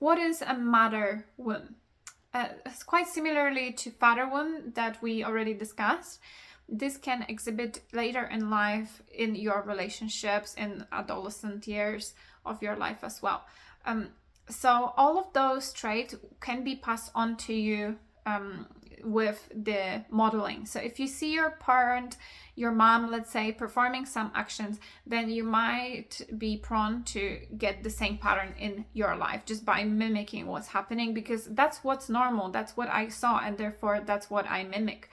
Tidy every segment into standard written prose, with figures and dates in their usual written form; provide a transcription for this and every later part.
what is a mother wound? It's quite similarly to father wound that we already discussed. This can exhibit later in life in your relationships, in adolescent years of your life as well. So all of those traits can be passed on to you with the modeling. So if you see your parent, your mom, let's say, performing some actions, then you might be prone to get the same pattern in your life just by mimicking what's happening, because that's what's normal, that's what I saw, and therefore that's what I mimic.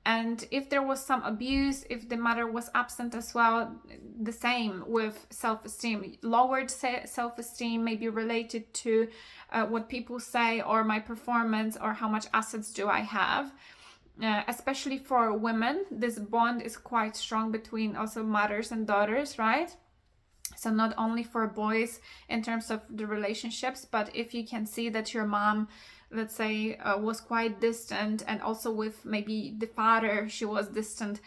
And if there was some abuse, if the mother was absent as well, the same with self-esteem. Lowered self-esteem may be related to what people say, or my performance, or how much assets do I have. Especially for women, this bond is quite strong between also mothers and daughters, right? So not only for boys in terms of the relationships, but if you can see that your mom, let's say, was quite distant, and also with maybe the father, she was distant,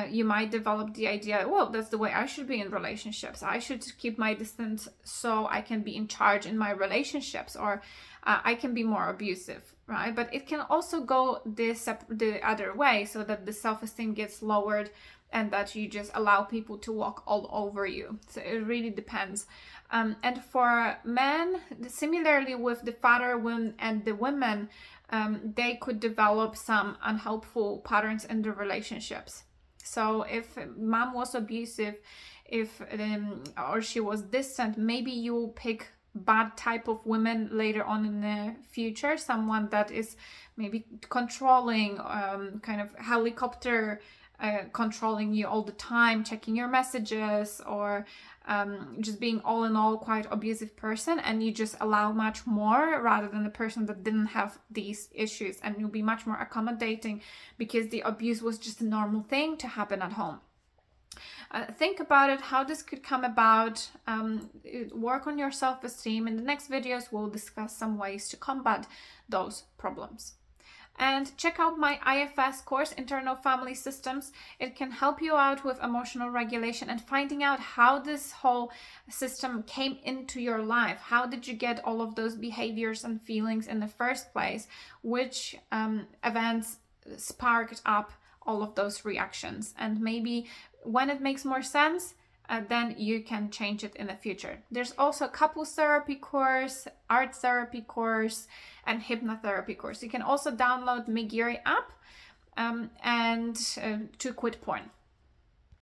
you might develop the idea, well, that's the way I should be in relationships. I should keep my distance so I can be in charge in my relationships, or I can be more abusive, right? But it can also go the other way, so that the self-esteem gets lowered and that you just allow people to walk all over you. So it really depends. And for men, similarly with the father wound and the women, they could develop some unhelpful patterns in the relationships. So if mom was abusive, if or she was distant, maybe you will pick bad type of women later on in the future, someone that is maybe controlling, kind of helicopter controlling you all the time, checking your messages, or just being all in all quite abusive person, and you just allow much more rather than the person that didn't have these issues, and you'll be much more accommodating because the abuse was just a normal thing to happen at home. Think about it, how this could come about. Work on your self-esteem. In the next videos, we'll discuss some ways to combat those problems. And check out my IFS course, Internal Family Systems. It can help you out with emotional regulation and finding out how this whole system came into your life. How did you get all of those behaviors and feelings in the first place? Which events sparked up all of those reactions? And maybe when it makes more sense, then you can change it in the future. There's also a couples therapy course, art therapy course, and hypnotherapy course. You can also download Migiri app and to quit porn.